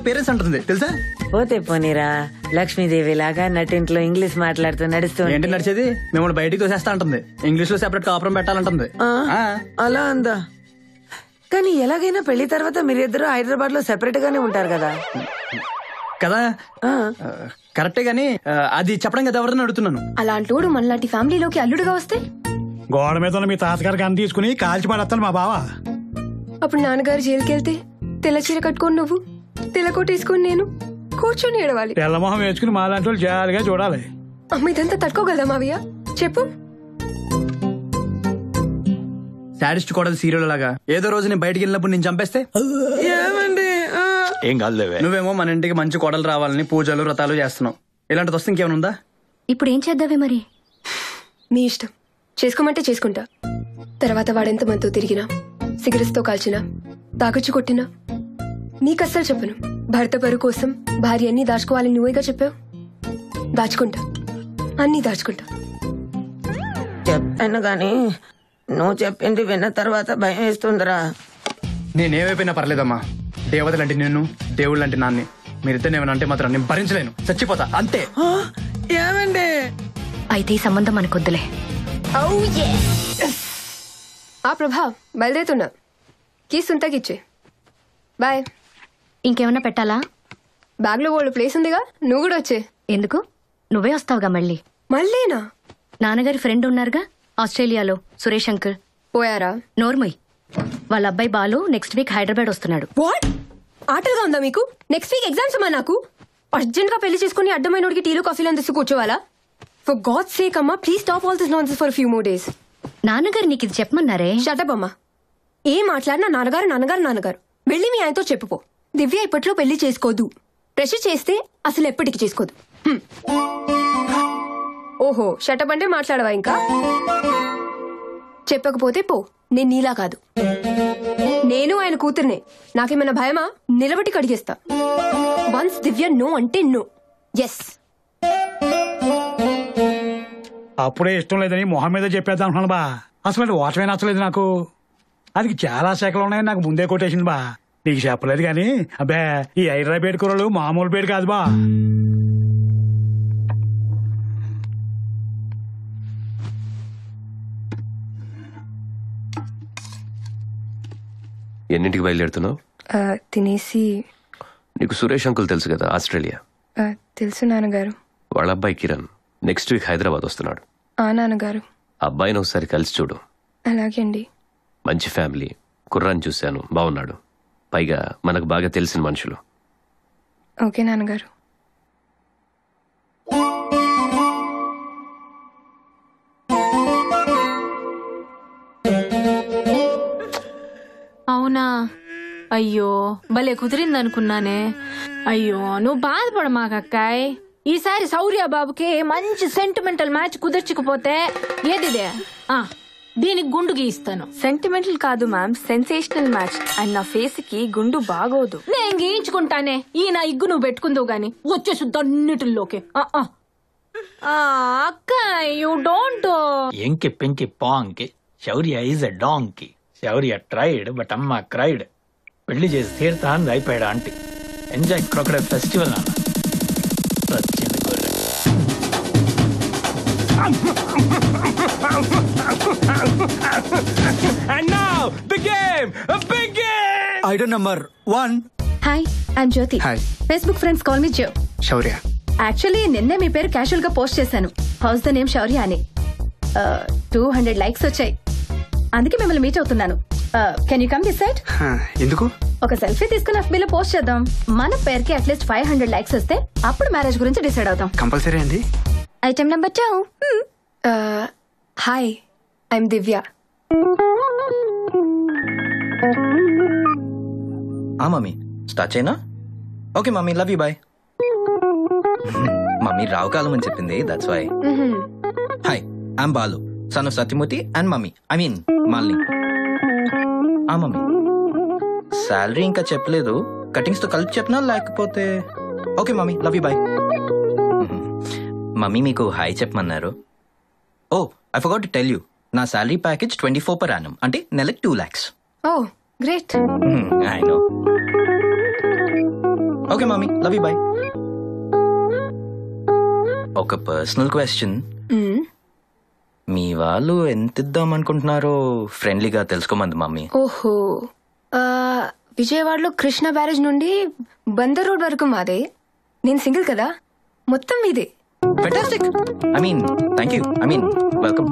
Parents అంటుంది తెలుసా? పోతే పోనీరా, లక్ష్మీదేవి లాగా నటింట్లో ఇంగ్లీష్ మాట్లాడుతూ నడుస్తూ ఏంటి నడిచేది? మిమ్మల్ని బయటికి తోసేస్తా అంటుంది, ఇంగ్లీష్ లో సెపరేట్ కాపురం పెట్టాలంటుంది. అలా అందా? కానీ ఎలాగైనా పెళ్లి తర్వాత మీరిద్దరు హైదరాబాద్ లో సెపరేట్ గానే ఉంటారు కదా కదా? కరెక్టే గానీ అది చెప్పడం కదా ఎవరని అడుగుతున్నాను. అలాంటోడు మనలాంటి ఫ్యామిలీలోకి అల్లుడుగా వస్తే గోడ మీద ఉన్న మీ తాతగారు గన్ తీసుకుని కాల్చి పడేస్తాను మా బావ. అప్పుడు నాన్నగారు జైలుకి వెళ్తే తెల్ల చీర కట్టుకొని నువ్వు, తెల్ల కోట వేసుకొని నేను కూర్చొని ఏడవాలి. తెల్లమొహం వేసుకుని మాలాంటి వాళ్ళు జాలిగా చూడాలి. అమ్మ ఇదంతా తట్టుకోగలదా మావయ్య? చెప్పు. సాడిస్ట్ కోడలు సీరియల్ లాగా ఏదో రోజు నేను బయటికి వెళ్ళినప్పుడు నేను చంపేస్తే ఏం కాదులేవే. నువ్వేమో మన ఇంటికి మంచి కోడలు రావాలని పూజలు వ్రతాలు చేస్తున్నావు. ఇలాంటిది వస్తే ఇంకేమైనా ఉందా? ఇప్పుడు ఏం చేద్దావే మరి? మీ ఇష్టం, చేసుకోమంటే చేసుకుంటా. తర్వాత వాడెంత మనతో తిరిగినా, సిగరెట్స్ తో కాల్చినా, తాగొచ్చు కొట్టినా నీకస్సలు చెప్పను. భర్త పరువు కోసం భార్య అన్ని దాచుకోవాలని నువ్వేగా చెప్పావు. దాచుకుంటా, అన్నీ దాచుకుంటా. చెప్పాను గాని నువ్వు చెప్పింది విన్న తర్వాత భయం వేస్తుందిరా. నేనేమైపోయినా పర్లేదమ్మా, దేవతలంటే నిన్ను, దేవుళ్ళంటే నాన్ని. మీరిద్దరు ఏమైనా అంటే మాత్రం నేను భరించలేను, చచ్చిపోతా అంతే. ఏమండి? అయితే ఈ సంబంధం మనకొద్దులే. ఆ ప్రభా, బయలుదేరుతున్నా. కీస్ ఉంతకిచ్చే. బాయ్. ఇంకేమన్నా పెట్టాలా? బ్యాగ్ లో వాళ్ళ ప్లేస్ ఉందిగా, నువ్వు కూడా వచ్చే. ఎందుకు? నువ్వే వస్తావుగా మళ్ళీ. మళ్ళీనా? నాన్నగారి ఫ్రెండ్ ఉన్నారుగా ఆస్ట్రేలియాలో, సురేష్ అంకుల్. పోయారా? నోర్మయ్, వాళ్ళ అబ్బాయి బాలు నెక్స్ట్ వీక్ హైదరాబాద్ వస్తున్నాడు. వాట్? ఆటలుగా ఉందా మీకు? నెక్స్ట్ వీక్ ఎగ్జామ్స్ అమ్మా. నాకు అర్జెంట్ గా పెళ్లి చేసుకుని అడ్డమైనోడికి టీలు కాఫీలు అందిస్తూ కూర్చోవాలా? ఫర్ గాడ్స్ సేక్ అమ్మా, please stop all this nonsense for few more days. నాన్నగారు నీకు ఇది చెప్పమన్నారే. షటప్ అమ్మా. ఏం మాట్లాడినా నాన్నగారు నాన్నగారు నాన్నగారు. వెళ్ళి మీ ఆయనతో చెప్పుకో. దివ్య ఇప్పట్లో పెళ్లి చేసుకోదు. ప్రెషర్ చేస్తే అసలు ఎప్పటికి చేసుకోదు. ఓహో, షటప్ అంటే మాట్లాడవా ఇంకా? చెప్పకపోతే పో. నేను నీలా కాదు, నేను ఆయన కూతుర్నే. నాకేమైనా భయమా? నిలబట్టి కడిగేస్తా. వన్స్ దివ్య నో అంటే నో. ఎస్. అప్పుడే ఇష్టం లేదని మొహం మీద చెప్పేద్దాం అనుకున్నాను బా. అసలు వాటమే నచ్చలేదు నాకు. అది చాలా శాఖలు ఉన్నాయని నాకు ముందే కొట్టేసింది బా. నీకు చెప్పలేదు గాని అబ్బే, ఈ హైదరాబాద్ కూరలు మామూలు పేరు కాదు బా. ఎన్నింటికి బయలుదేరుతున్నావు? తినేసి. నీకు సురేష్ అంకుల్ తెలుసు కదా, ఆస్ట్రేలియా. తెలుసు నాన్నగారు. వాళ్ళ అబ్బాయి కిరణ్ నెక్స్ట్ వీక్ హైదరాబాద్ వస్తున్నాడు. నాన్నగారు. అబ్బాయిని ఒకసారి కలిసి చూడు. అలాగే అండి. మంచి ఫ్యామిలీ, కుర్రాన్ని చూశాను, బాగున్నాడు. పైగా మనకు బాగా తెలిసిన మనుషులు. ఓకే నాన్నగారు. అవునా? అయ్యో, భలే కుదిరిందనుకున్నానే. అయ్యో, నువ్వు బాధపడమాకక్కాయ్. ఈసారి శౌర్య బాబుకి మంచి సెంటిమెంటల్ మ్యాచ్ కుదర్చకపోతే ఏదిదే దీనికి గుండు గీయిస్తాను. సెంటిమెంటల్ కాదు మ్యామ్, సెన్సేషనల్ మ్యాచ్. అండ్ నా ఫేస్ కి గుండు బాగోదు. నేను గీయించుకుంటానే. ఈ నా ఇగ్గు నువ్వు పెట్టుకుందావు గాని వచ్చేసి అన్నిటిలోకి. అక్క, యూ డోంట్. ఎంకి పెంకి పాంకి Shaurya is a donkey. Shaurya tried but అమ్మ క్రైడ్. పెళ్లి చేసి తీర్థ అని అయిపోయాడు ఆంటీ. ఎంజాయ్ క్రొకడైల్ ఫెస్టివల్ నాన్న. వచ్చింది గొర్రె. And now the game, a big game. Item number 1. Hi, I'm Jyothi. Hi. Facebook friends call me Jo. Shaurya. Actually నిన్నే మీ పేరు క్యాజువల్ గా పోస్ట్ చేశాను, హౌస్ ద నేమ్ శౌర్య అని. 200 లైక్స్ వచ్చాయి. అందుకే మిమ్మల్ని మీట్ అవుతున్నాను. Can you come this side? ఎందుకు? ఒక సెల్ఫీ తీసుకుని FB లో పోస్ట్ చేద్దాం. మన పేరుకి అట్లీస్ట్ 500 లైక్స్ వస్తే అప్పుడు మ్యారేజ్ గురించి డిసైడ్ అవుతాం. కంపల్సరీ అండి. Item number 2. Hi, I'm Divya. Mummy start చేయనా? Okay mummy, love you, bye. Mummy రావు కాలం అని చెప్పింది, that's why. Hi, I'm Balu, son of Satyamurthy and mummy, I mean Malini. Mummy salary ఇంకా చెప్పలేదు, కటింగ్స్ తో కలిపి చెప్పనా లేకపోతే? Okay mummy, love you, bye. Mummy మీకు హాయ్ చెప్పమన్నారు. Oh, I forgot to tell you, నా శాలరీ ప్యాకేజ్ 24 per annum, అంటే నెలకి 2 lakhs. Oh great. I know. Okay mummy, love you, bye. ఒక పర్సనల్ క్వశ్చన్. మీ వాళ్ళు ఎంత ఇద్దాం అనుకుంటున్నారో ఫ్రెండ్లీగా తెలుసుకోమంది మమ్మీ. ఓహో, విజయవాడలో కృష్ణ బ్యారేజ్ నుండి బందర్ రోడ్ వరకు మాదే. నేను సింగిల్ కదా, మొత్తం మీదే. Fantastic. Thank you. Welcome.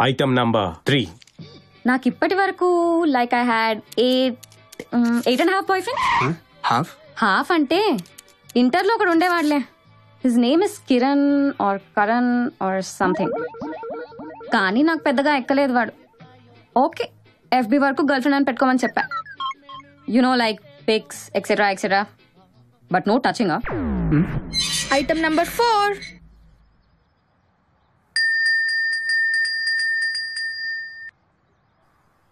Item number 3. నాకు ఇప్పటి వరకు like I had 8.5 boyfriend. Half అంటే ఇంటర్లో ఒకడు ఉండేవాడులే. His name is Kiran or Karan or something. కానీ నాకు పెద్దగా ఎక్కలేదు వాడు. ఓకే, FB వరకు గర్ల్ ఫ్రెండ్ అని పెట్టుకోమని చెప్పా. Like pics etcetera etcetera, but no touching. Item number 4.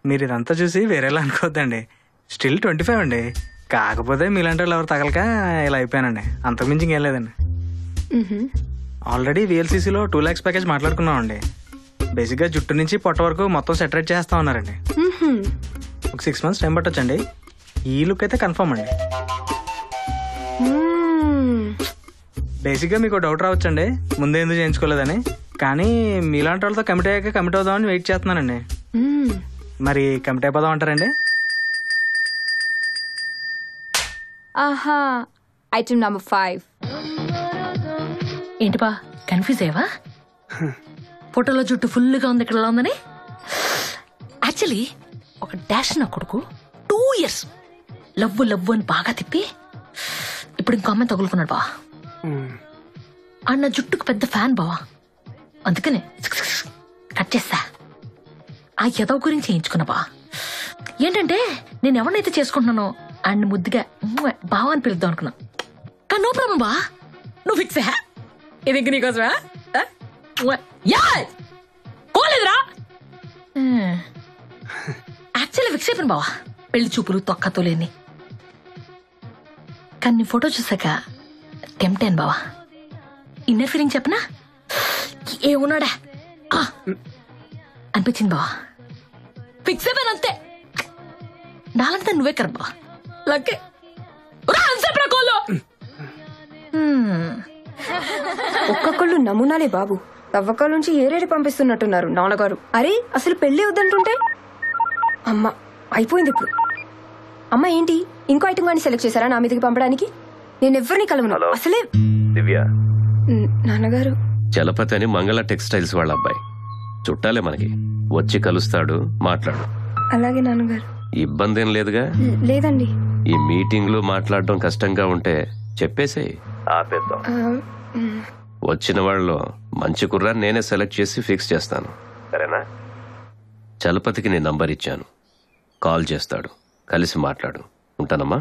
మీరు ఇదంతా చూసి వేరేలా అనుకోవద్దండి. స్టిల్ 25 అండి. కాకపోతే మీలాంటి వాళ్ళు ఎవరు తగలక ఇలా అయిపోయానండి. అంతకుమించి ఇంకేం లేదండి. ఆల్రెడీ VLCCలో 2 lakhs ప్యాకేజ్ మాట్లాడుకున్నామండి. బేసిక్గా జుట్టు నుంచి పొట్ట వరకు మొత్తం సెటరేట్ చేస్తా ఉన్నారండి. ఒక 6 months టైం పట్టొచ్చండి. ఈ లుక్ అయితే కన్ఫర్మ్ అండి. బేసిక్గా మీకు డౌట్ రావచ్చండి, ముందే ఎందుకు చేయించుకోలేదని. కానీ మీలాంటి వాళ్ళతో కమిట్ అయ్యాక కమిట్ అవుదామని వెయిట్ చేస్తున్నానండి. మరి కమిట్ అయిపోదాం అంటారండి? ఆహా, ఐటమ్ నంబర్ 5. ఏంటి బా కన్ఫ్యూజ్ అయ్యవా? ఫోటోలో జుట్టు ఫుల్గా ఉంది, ఇక్కడ ఉందని. యాక్చువల్లీ ఒక డాష్ నా కొడుకు 2 years లవ్వు అని బాగా తిప్పి ఇప్పుడు ఇంకో అమ్మాయి తగులుకున్నాడు బా. అన్న జుట్టుకు పెద్ద ఫ్యాన్ బావా, అందుకనే కట్ చేస్తా. ఆ యదవ్ గురించి చేయించుకున్నా బా. ఏంటంటే నేను ఎవరినైతే చేసుకుంటున్నానో అండ్ ముద్దుగా బావా అని పిలుద్దాం అనుకున్నా. కానీ నో ప్రాబ్లం బా, నువ్వు ఫిక్స్ హ్యా. ఇది ఇంక నీకోసమా? కోలేదురా. యాక్చువల్లీ ఫిక్స్ అయిపోయింది బావా, పెళ్లి చూపులు తొక్కతో లేని. కానీ నీ ఫోటో చూసాక టెంప్టేన్ బావా. ఇన్నర్ ఫీలింగ్ చెప్పనా, ఏమున్నాడా అనిపించింది బావా. ఫిక్స్ అయిపోయాను అంతే. నాలంటే నువ్వే కరెక్ట్ బావా. లక్కే ఒక్కొక్కళ్ళు నమూనాలే బాబు. తవ్వకాల నుంచి ఏరేడి పంపిస్తున్నట్టున్నారు నాన్నగారు. అరే అసలు పెళ్లి వద్దంటుంటే అమ్మ అయిపోయింది ఇప్పుడు. అమ్మ ఏంటి ఇంకో ఐటమ్ గాని సెలెక్ట్ చేశారా నా మీదకి పంపడానికి? నేను ఎవరిని కలవను అసలే. దివ్య, నాన్నగారు చలపతి అని మంగళ టెక్స్టైల్స్ వాళ్ళ అబ్బాయి. చుట్టాలే మనకి, వచ్చి కలుస్తాడు, మాట్లాడు. అలాగే నాన్నగారు. ఇబ్బంది ఏం లేదుగా? లేదండి. ఈ మీటింగ్లు మాట్లాడడం కష్టంగా ఉంటే చెప్పేసేయ్, ఆపేద్దాం. వచ్చిన వాళ్ళలో మంచి కుర్రాన్ని నేనే సెలెక్ట్ చేసి ఫిక్స్ చేస్తాను, సరేనా? చలపతికి నీ నంబర్ ఇచ్చాను, కాల్ చేస్తాడు, కలిసి మాట్లాడు. ఉంటానమ్మా.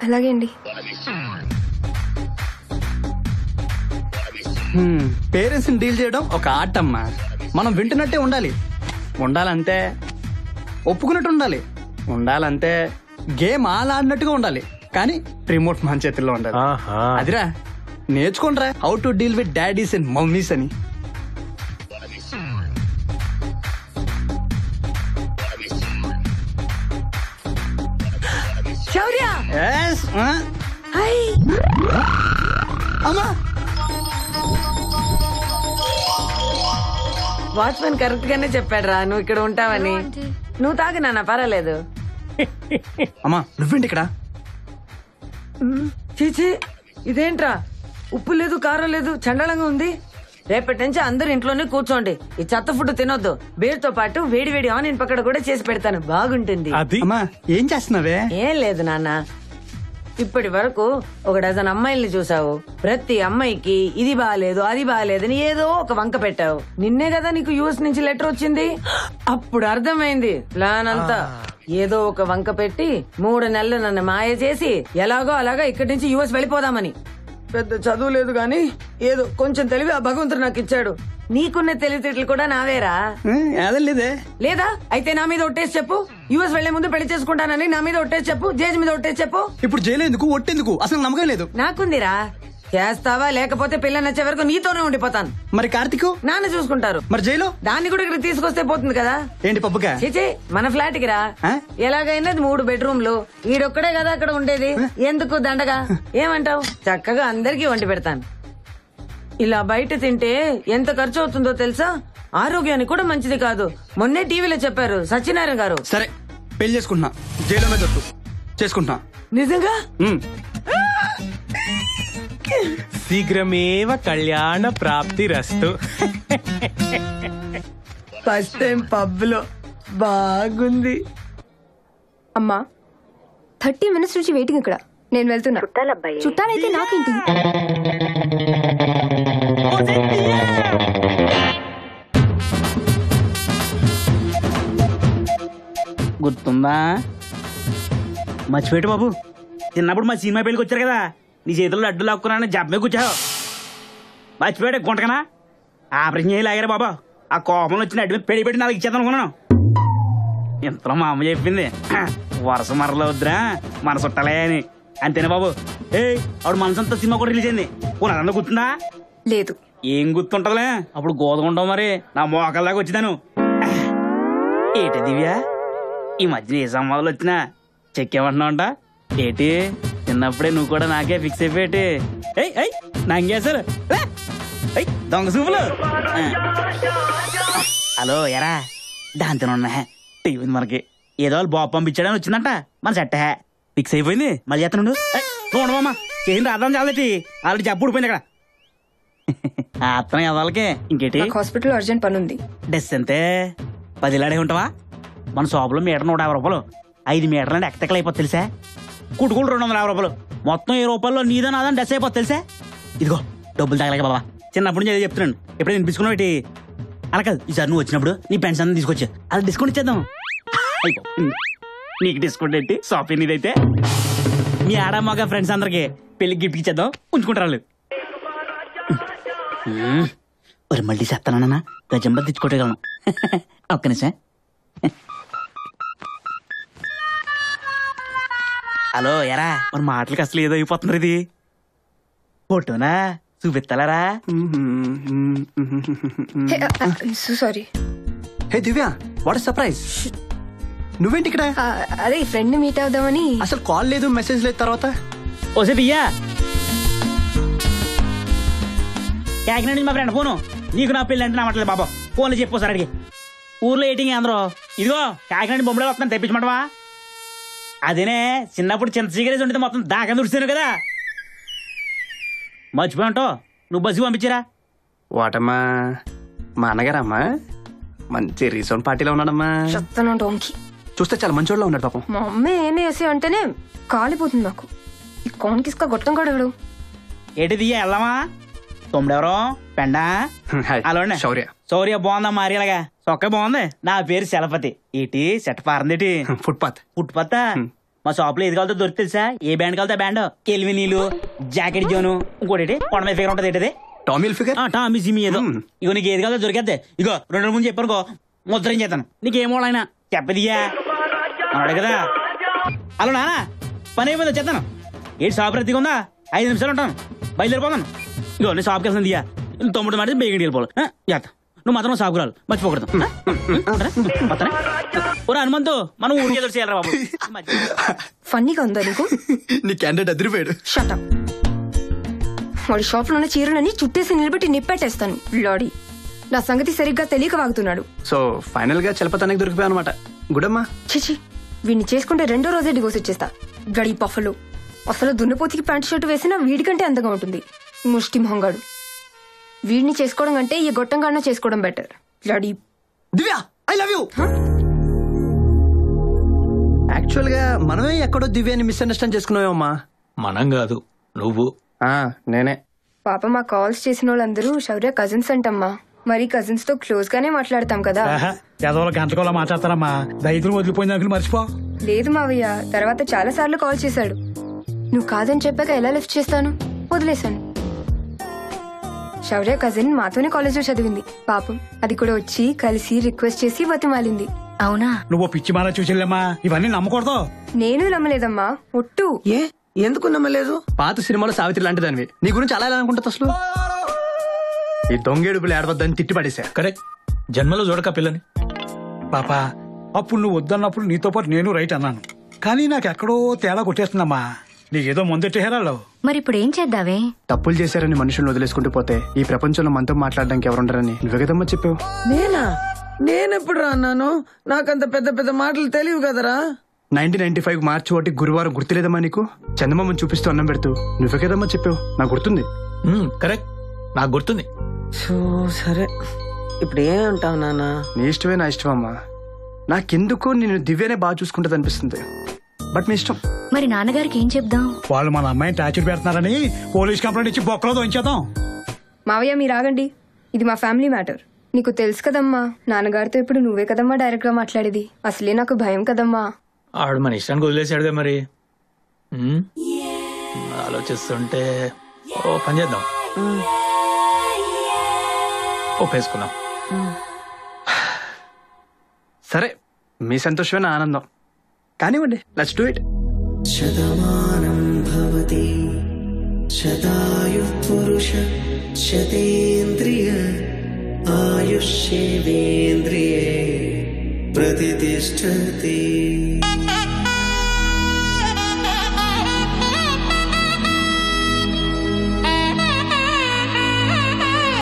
అలాగే అండి. పేరెంట్స్ ని డీల్ చేయడం ఒక ఆర్ట్ అమ్మా. మనం వింటున్నట్టే ఉండాలంటే ఒప్పుకున్నట్టు ఉండాలంటే గేమ్ ఆడినట్టుగా ఉండాలి. కానీ రిమోట్ మన చేతుల్లో ఉండాలి. అదిరా నేర్చుకుంటారా how to deal with daddies and mummies అని. శౌర్య, అమ్మా వాచ్మెన్ కరెక్ట్ గానే చెప్పాడు రా నువ్వు ఇక్కడ ఉంటావని. నువ్వు తాగు నాన్న, పర్వాలేదు. అమ్మా నువ్వేంటి ఇక్కడ? చీచి, ఇదేంట్రా ఉప్పు లేదు కారం లేదు, చండాలంగా ఉంది. రేపటి నుంచి అందరు ఇంట్లోనే కూర్చోండి. ఈ చెత్త ఫుడ్ తినొద్దు. బీర్తో పాటు వేడి వేడి ఆనియన్ పక్కడ కూడా చేసి పెడతాను, బాగుంటుంది. అమ్మా ఏం చేస్తున్నావే? ఏం లేదు నాన్న, ఇప్పటి వరకు 1 డజన్ అమ్మాయిల్ని చూసావు. ప్రతి అమ్మాయికి ఇది బాగాలేదు అది బాగాలేదని ఏదో ఒక వంక పెట్టావు. నిన్నే కదా నీకు US నుంచి లెటర్ వచ్చింది. అప్పుడు అర్థమైంది ప్లాన్ అంతా. ఏదో ఒక వంక పెట్టి 3 నెలలు నన్ను మాయ చేసి ఎలాగో అలాగా ఇక్కడి నుంచి US వెళ్ళిపోదామని. పెద్ద చదువు లేదు గాని ఏదో కొంచెం తెలివి ఆ భగవంతుడు నాకు ఇచ్చాడు. నీకున్న తెలివితేటలు కూడా నావేరా? లేదే. లేదా అయితే నా మీద ఒట్టేసి చెప్పు. US వెళ్లే ముందు పెళ్లి చేసుకుంటానని నా మీద ఒట్టేసి చెప్పు. జేజ్ మీద ఒట్టేసి చెప్పు. ఇప్పుడు జైలు ఎందుకు, ఒట్టేందుకు? అసలు నమ్మకం లేదు. నాకుందిరా. చేస్తావా లేకపోతే పిల్ల నచ్చే వరకు నీతోనే ఉండిపోతాను. మరి కార్తీక్ నాన్న చూసుకుంటారు. మరి జైలు దాన్ని కూడా ఇక్కడ తీసుకొస్తే పోతుంది కదా. ఏంటి పప్పుగా? చేచే మన ఫ్లాట్ కి రా. ఎలాగైనా 3 బెడ్రూమ్లు, ఈడొక్కడే కదా అక్కడ ఉండేది, ఎందుకు దండగా? ఏమంటావు? చక్కగా అందరికీ వండి పెడతాను. ఇలా బయట తింటే ఎంత ఖర్చు అవుతుందో తెలుసా? ఆరోగ్యానికి కూడా మంచిది కాదు. మొన్నే టీవీలో చెప్పారు సత్యనారాయణ గారు. సరే పెళ్లి చేసుకుంటున్నా, జైలు మీద చేసుకుంటున్నా. నిజంగా? శీఘ్రమేవ కళ్యాణ ప్రాప్తి రస్తు. ఫస్ట్ టైం పబ్ లో బాగుంది. అమ్మా 30 minutes నుంచి వెయిటింగ్ ఇక్కడ. నేను వెళ్తున్నా. చుట్టాలైతే నాకేంటి? గుర్తుందా? మర్చిపోయాడు బాబు, చిన్నప్పుడు మా సినిమా పెళ్ళికి వచ్చారు కదా, నీ చేతుల్లో అడ్డు లాక్కున్నాను జబ్బే కూర్చావు. మర్చిపోయాడు గుంటకనా? ఆపరేషన్ చేయలాగారా బాబా. ఆ కోపంలో వచ్చిన అడ్డు మీద పెట్టి నాకు ఇచ్చేద్దాం అనుకున్నాను. ఇంతలో మా అమ్మ చెప్పింది, వరుస మరలో వద్దురా మన చుట్టాలే అని. అంతేనా బాబు? ఆవిడ మనసంతా సినిమా కూడా రిలీజ్ అయింది. అదంతా గుర్తుందా? లేదు. ఏం గుర్తుంటదిలే, అప్పుడు గోదగుంటావు మరి. నా మోకాల దాకా వచ్చినాను. ఏటి దివ్య, ఈ మధ్యన ఏ సంవాదాలు వచ్చినా చెక్కేమంటున్నావంట? ఏటి చిన్నప్పుడే నువ్వు కూడా నాకే ఫిక్స్ అయిపోయేటి. నాకేసారు దొంగ చూపులు. హలో ఎరా, దాంతో ఉన్నా టీవీ మనకి ఏదో వాళ్ళు బాబు పంపించాడని వచ్చిందంట. మన సెట్ ఫిక్స్ అయిపోయింది. మళ్ళీ చేస్తాను చూడమమ్మా, చేసింది అర్థం చాలటి ఆల్రెడీ జబ్బు ఊడిపోయింది అక్కడ. అర్థం వాళ్ళకి ఇంకేటి? హాస్పిటల్ అర్జెంట్ పని ఉంది. డెస్ అంతే 10 ఇలాడే ఉంటావా? మన షాపులో మీటర్ 150 రూపాయలు, 5 మీటర్లు అంటే ఎక్కతెక్కలు అయిపోతుంది తెలుసా? కుట్టుకులు 250 రూపాయలు, మొత్తం 10 రూపాయల్లో నీదో నాదని డెస్ అయిపోతుంది తెలుసా? ఇదిగో డబ్బులు తగలేక బాబా, చిన్నప్పటి నుంచి అదే చెప్తున్నాను. ఎప్పుడైనా వినిపించుకున్నావు ఏంటి? అలా కాదు, ఈసారి నువ్వు వచ్చినప్పుడు నీ పెన్షన్ అంతా తీసుకొచ్చా, అలా డిస్కౌంట్ ఇచ్చేద్దాం. నీకు డిస్కౌంట్ ఏంటి? షాపింగ్ ఇదైతే మీ ఆడ మగ ఫ్రెండ్స్ అందరికి పెళ్లి గిఫ్ట్ ఇచ్చేద్దాం, ఉంచుకుంటారు వాళ్ళు. మరి మళ్ళీ చెప్తానన్నా గజంబర్ తెచ్చుకోగలను. ఒక్క నిమిషం. హలో ఎరా, మరి మాటలకి అసలు ఏదో అయిపోతున్నారు. ఇది ఫోటోనా చూపిస్తారా? Sorry. Hey Divya, what surprise. నువ్వేంటి ఇక్కడ? అదే ఫ్రెండ్ మీట్ అవుదామని. అసలు కాల్ లేదు, మెసేజ్ లేదు. తర్వాత ఓసే దియ్యా, కాకినాడ నుంచి మా ఫ్రెండ్ ఫోను, నీకు నా పెళ్ళి అంటే నమ్మట్లేదు బాబా, ఫోన్లో చెప్పోసారి అడిగి. ఊర్లో ఏటింగ్ అందరూ ఇదిగో కాకినాడ బొమ్మలో వస్తాను తెప్పించమంటవా? అదేనే చిన్నప్పుడు చింత సిగరేజ్ ఉంటే మొత్తం దాకా దుడిచాను కదా, మర్చిపోయి ఉంటావు. నువ్వు బస్సు పంపించారా? వాటమ్మా, మా అన్నగారమ్మా మంచి రీసౌండ్ పార్టీలో ఉన్నాడమ్మా. చూస్తే చాలా మంచోళ్ళలో ఉన్నాడు పాపం. మా అమ్మ ఏమి వేసి అంటేనే కాలిపోతుంది నాకు. ఈ కాన్కిస్కా గొట్టం కాడు. ఏటి దియ్యా వెళ్దామా? తొమ్మిడెవరో పెండా అలా శౌర్య. శౌర్య బాగుందా మరి? ఇలాగా చొక్క బాగుంది. నా పేరు శలపతి. ఏటి సెట్ పారిందేటి? ఫుట్పాత్. ఫుట్పాత్ మా షాప్ లో ఏది కావాలో దొరికి తెలుసా? ఏ బ్యాండ్ కావాలో బ్యాండ్, కెల్వి నీళ్ళు, జాకెట్ జోను, ఇంకోటి కొండ మీద ఫిగర్ ఉంటది. ఏంటది? Tommy figure. టామీ జిమి ఏదో. ఇగో నీకు ఏది కావాలో దొరికేద్దే. ఇగో 2 రోజుల ముందు చెప్పానుకో ముద్రం చేస్తాను. నీకేమో ఆయన చెప్పదియ్యా అన్నాడు కదా. అలా నానా పని అయిపోయింది, వచ్చేస్తాను. ఏంటి షాప్ రద్దీగా ఉందా? 5 నిమిషాలు ఉంటాను, బయలుదేరిపోతాను. ఇగో నేను షాప్కి వెళ్తాను దియ్యా. 9 మాట బేగండి వెళ్ళిపోవాలి. చేస్తా. నువ్వు మాత్రం షాప్కి రావాలి, మర్చిపోకూడదు. హనుమంతు మనం ఊరికే ఎదురు చేయాలరా బాబు. ఫన్నీగా ఉందా నీకు? నీ క్యాండిడేట్ అదిరిపోయాడు. షటప్. వాడి షాప్ లో ఉన్న చీరలని చుట్టేసి నిలబెట్టి నిప్పెట్టేస్తాను. లాడీ నా సంగతి సరిగ్గా తెలియక వాగుతున్నాడు. సో ఫైనల్ గా చలపతానికి దొరికిపోయా అనమాట. గుడమ్మా. చిచి, వీడిని చేసుకుంటే 2వ రోజే డివోర్స్ ఇచ్చేస్తా. గడి పఫలు. అసలు దున్నపోతికి ప్యాంట్ షర్ట్ వేసినా వీడికంటే అందంగా ఉంటుంది. ముష్టి మొహంగాడు. వీడిని చేసుకోవడం కంటే ఈ గొట్టంగాడిన చేసుకోవడం బెటర్. లాడీ. Divya, I love you. Actual గా మనమే ఎక్కడో దివ్యాన్ని మిస్అండర్స్టాండ్ చేసుకున్నామమ్మా. మనం కాదు, నువ్వు. నేనే. పాప మా కాల్స్ చేసిన వాళ్ళందరూ శౌర్య కజిన్స్ అంటమ్మా. మరి కజిన్స్ తో క్లోజ్ గానే మాట్లాడతాం కదా. గంటకోలా మాట్లాడతారమ్మా. దైతులు వదిలిపోయింది అనుకుని మర్చిపో. లేదు మావయ్య, తర్వాత చాలా సార్లు కాల్ చేశాడు. నువ్వు కాదని చెప్పాక ఎలా లిఫ్ట్ చేస్తాను? వదిలేశాను. శౌర్య కజిన్ మాతోనే కాలేజ్ లో చదివింది. పాపం అది కూడా వచ్చి కలిసి రిక్వెస్ట్ చేసి బతిమాలింది. అవునా? నువ్వు పిచ్చి మాల చూసిల్లమ్మా, ఇవన్నీ నమ్మకూడదు. నేను నమ్మలేదమ్మా, ఒట్టు. ఏ ఎందుకు నమ్మలేదు? పాత సినిమాలో సావిత్రి లాంటి దానివి, నీ గురించి అలా ఎలా అనుకుంటుంది అసలు? ఈ దొంగేడుపులు ఏడవద్దని తిట్టి పడేసా. కరెక్ట్, జన్మలో చూడక పిల్లని. పాపా, అప్పుడు నువ్వు వద్దన్నప్పుడు నీతో పాటు నేను రైట్ అన్నాను, కానీ నాకు ఎక్కడో తేడా కొట్టేస్తుందమ్మా. నీకేదో ముందెట్టేరాలో. మరి ఇప్పుడు ఏం చేద్దావే? తప్పులు చేశారని మనుషులను వదిలేసుకుంటూ పోతే ఈ ప్రపంచంలో మనతో మాట్లాడడానికి ఎవరుండరని నువ్వే కదమ్మా చెప్పావు. నేనెప్పుడు రా అన్నాను? నాకంత పెద్ద పెద్ద మాటలు తెలియవు కదరా. 1995 మార్చి 1 గురువారం గుర్తులేదమ్మా నీకు? చందమామని చూపిస్తూ అన్నం పెడుతూ నువ్వే కదమ్మా చెప్పావు, నాకు గుర్తుంది. కరెక్ట్, నాకు గుర్తుంది. సరే, ఇప్పుడు ఏమంటావు నాన్న? నీ ఇష్టమే, నా ఇష్టమమ్మా. నాకెందుకో నేను దివ్యనే బాగా చూసుకుంటుంది అనిపిస్తుంది, బట్ మీ ఇష్టం. మరి నాన్నగారికి ఏం చెప్దాం? వాళ్ళు మన అమ్మాయిని టార్చర్ పెడుతున్నారని పోలీస్ కంప్లైంట్ ఇచ్చి బొక్కలో దొంచేద్దాం. మావయ్య మీరు ఆగండి, ఇది మా ఫ్యామిలీ మ్యాటర్. నీకు తెలుసు కదమ్మా, నాన్నగారితో ఇప్పుడు నువ్వే కదమ్మా డైరెక్ట్ గా మాట్లాడేది. అసలే నాకు భయం కదమ్మా. ఆడు మన ఇష్టానికి వదిలేసాడుగా మరి. ఆలోచిస్తుంటే ఓ పని చేద్దాం, ఒప్పేసుకుందాం. సరే, మీ సంతోషమే నా ఆనందం. కానివ్వండి, let's do it. Shatamanam Bhavati శతాయు పురుష శతేంద్రియ ఆయుష్యేంద్రియే ప్రతిష్టతి.